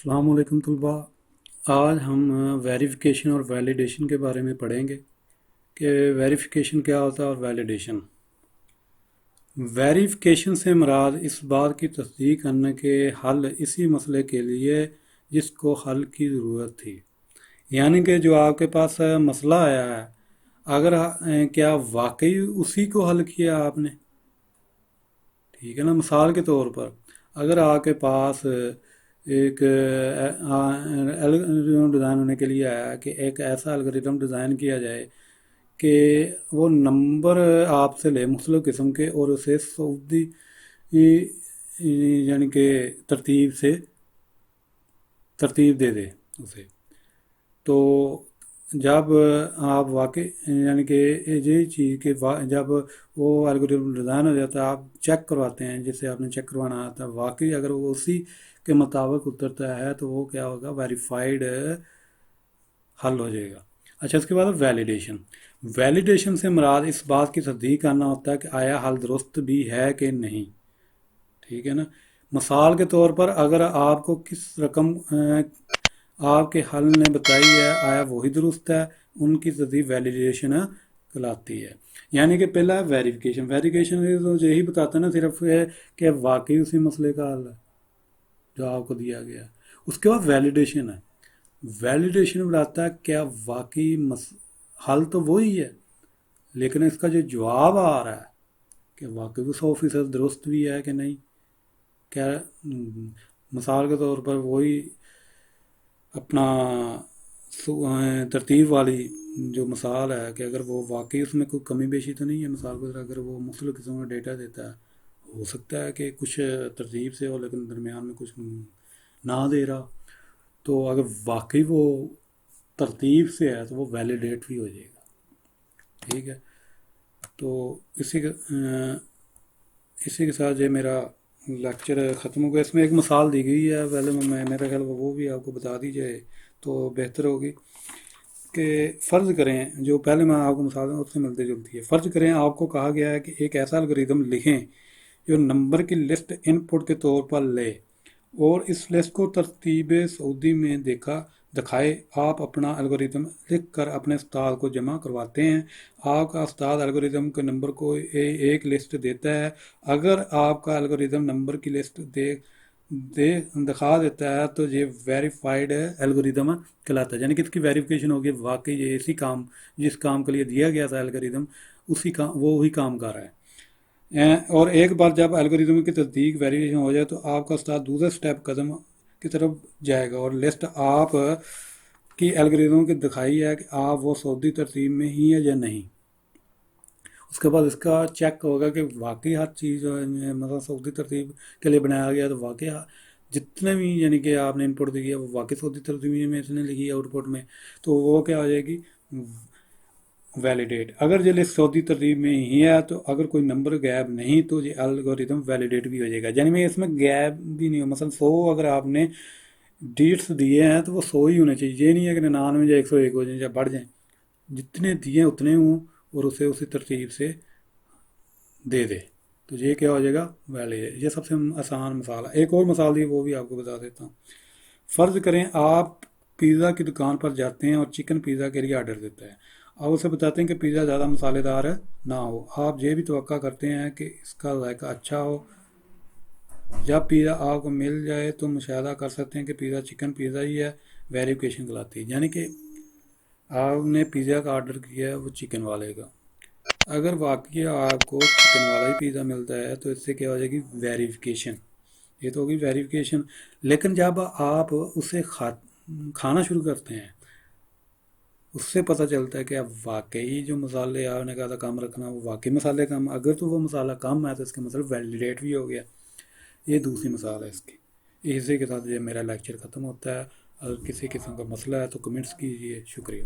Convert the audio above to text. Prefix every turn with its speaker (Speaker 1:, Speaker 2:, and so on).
Speaker 1: السلام علیکم طلباء۔ آج ہم ویریفیکیشن اور ویلیڈیشن کے بارے میں پڑھیں گے کہ ویریفیکیشن کیا ہوتا ہے اور ویلیڈیشن۔ ویریفیکیشن سے مراد اس بات کی تصدیق کرنے کے حل اسی مسئلے کے لیے جس کو حل کی ضرورت تھی، یعنی کہ جو آپ کے پاس مسئلہ آیا ہے، اگر کیا واقعی اسی کو حل کیا آپ نے، ٹھیک ہے نا۔ مثال کے طور پر اگر آپ کے پاس ایک الگوریتم ڈیزائن ہونے کے لیے آیا کہ ایک ایسا الگوریتم ڈیزائن کیا جائے کہ وہ نمبر آپ سے لے مختلف قسم کے اور اسے سعودی یعنی کہ ترتیب دے دے اسے، تو جب آپ واقع یعنی کہ یہی چیز کہ جب وہ الگوریتم ڈیزائن ہو جاتا ہے، آپ چیک کرواتے ہیں جسے آپ نے چیک کروانا آتا ہے، واقعی اگر وہ اسی کے مطابق اترتا ہے تو وہ کیا ہوگا، ویریفائڈ حل ہو جائے گا۔ اچھا، اس کے بعد ویلیڈیشن۔ ویلیڈیشن سے مراد اس بات کی تصدیق کرنا ہوتا ہے کہ آیا حل درست بھی ہے کہ نہیں، ٹھیک ہے نا۔ مثال کے طور پر اگر آپ کو کس رقم آپ کے حل نے بتائی ہے آیا وہی درست ہے، ان کی تصدیق ویلیڈیشن کہلاتی ہے۔ یعنی کہ پہلا ہے ویریفیکیشن۔ ویریفیکیشن تو یہی بتاتا ہے نا صرف کہ واقعی اسی مسئلے کا حل ہے جو آپ کو دیا گیا ہے۔ اس کے بعد ویلیڈیشن ہے۔ ویلیڈیشن بتاتا ہے کیا واقعی حل تو وہی ہے، لیکن اس کا جو جواب آ رہا ہے کہ واقعی وہ 100% درست بھی ہے کہ نہیں۔ کیا مثال کے طور پر وہی اپنا ترتیب والی جو مثال ہے کہ اگر وہ واقعی اس میں کوئی کمی بیشی تو نہیں ہے، مثال کے طور اگر وہ مختلف قسم کا ڈیٹا دیتا ہے، ہو سکتا ہے کہ کچھ ترتیب سے ہو لیکن درمیان میں کچھ نہ دے رہا، تو اگر واقعی وہ ترتیب سے ہے تو وہ ویلیڈیٹ بھی ہو جائے گا، ٹھیک ہے۔ تو اسی کے ساتھ یہ میرا لیکچر ختم ہو گیا۔ اس میں ایک مثال دی گئی ہے، پہلے میں میرا خیال وہ بھی آپ کو بتا دی جائے تو بہتر ہوگی کہ فرض کریں، جو پہلے میں آپ کو مثال دوں اس سے ملتی جلتی ہے۔ فرض کریں آپ کو کہا گیا ہے کہ ایک ایسا الگوریتم لکھیں جو نمبر کی لسٹ ان پٹ کے طور پر لے اور اس لسٹ کو ترتیب سعودی میں دکھائے۔ آپ اپنا الگوریتم لکھ کر اپنے استاد کو جمع کرواتے ہیں۔ آپ کا استاد الگوریتم کے نمبر کو ایک لسٹ دیتا ہے۔ اگر آپ کا الگوریتم نمبر کی لسٹ دکھا دیتا ہے تو یہ ویریفائڈ الگوریتم کہلاتا ہے، یعنی کہ اس کی ویریفیکیشن ہوگی واقعی یہ اسی کام جس کام کے لیے دیا گیا تھا الگوریتم وہی کام کر رہا ہے۔ اور ایک بار جب الگوریتم کی تصدیق ویریفیکیشن ہو جائے تو آپ کا استاد دوسرے سٹیپ قدم کی طرف جائے گا اور لسٹ آپ کی الگوریتم کی دکھائی ہے کہ آپ وہ سعودی ترتیب میں ہی ہے یا نہیں۔ اس کے بعد اس کا چیک ہوگا کہ واقعی ہر چیز مثلا سعودی ترتیب کے لیے بنایا گیا تو واقعی جتنے بھی یعنی کہ آپ نے ان پٹ دی ہے وہ واقعی سعودی ترتیب میں اس نے لکھی ہے آؤٹ پٹ میں، تو وہ کیا ہو جائے گی، ویلیڈیٹ۔ اگر یہ لسٹ سعودی ترتیب میں ہی ہے تو اگر کوئی نمبر غائب نہیں تو یہ الگوریتم ویلیڈیٹ بھی ہو جائے گا، یعنی میں اس میں غائب بھی نہیں ہو، مثلا 100 اگر آپ نے ڈیٹس دیے ہیں تو وہ 100 ہی ہونے چاہیے، یہ نہیں ہے کہ 99 یا 101 ہو جائیں یا بڑھ جائیں، جتنے دیے اتنے ہوں اور اسے اسی ترتیب سے دے دے، تو یہ کیا ہو جائے گا، ویلیڈیٹ۔ یہ سب سے آسان مثال ہے۔ ایک اور مثال دی وہ بھی آپ کو بتا دیتا ہوں۔ فرض کریں آپ پیزا کی دکان پر جاتے ہیں اور چکن پیزا کے لیے آرڈر دیتا ہے۔ آپ اسے بتاتے ہیں کہ پیزا زیادہ مسالے دار نہ ہو، آپ یہ بھی توقع کرتے ہیں کہ اس کا ذائقہ اچھا ہو۔ جب پیزا آپ کو مل جائے تو مشاہدہ کر سکتے ہیں کہ پیزا چکن پیزا ہی ہے، ویریفیکیشن کہلاتی ہے، یعنی کہ آپ نے پیزا کا آرڈر کیا ہے وہ چکن والے کا، اگر واقعی آپ کو چکن والا ہی پیزا ملتا ہے تو اس سے کیا ہو جائے گی، ویریفیکیشن، یہ تو ہوگی ویریفیکیشن۔ لیکن جب آپ اسے کھانا شروع کرتے ہیں اس سے پتہ چلتا ہے کہ اب واقعی جو مسالے آپ نے کہا تھا کم رکھنا وہ واقعی مسالے کم، اگر تو وہ مسالہ کم ہے تو اس کا مطلب ویلیڈیٹ بھی ہو گیا۔ یہ دوسری مثال ہے اس کی۔ اسی کے ساتھ یہ میرا لیکچر ختم ہوتا ہے۔ اگر کسی قسم کا مسئلہ ہے تو کمنٹس کیجیے۔ شکریہ۔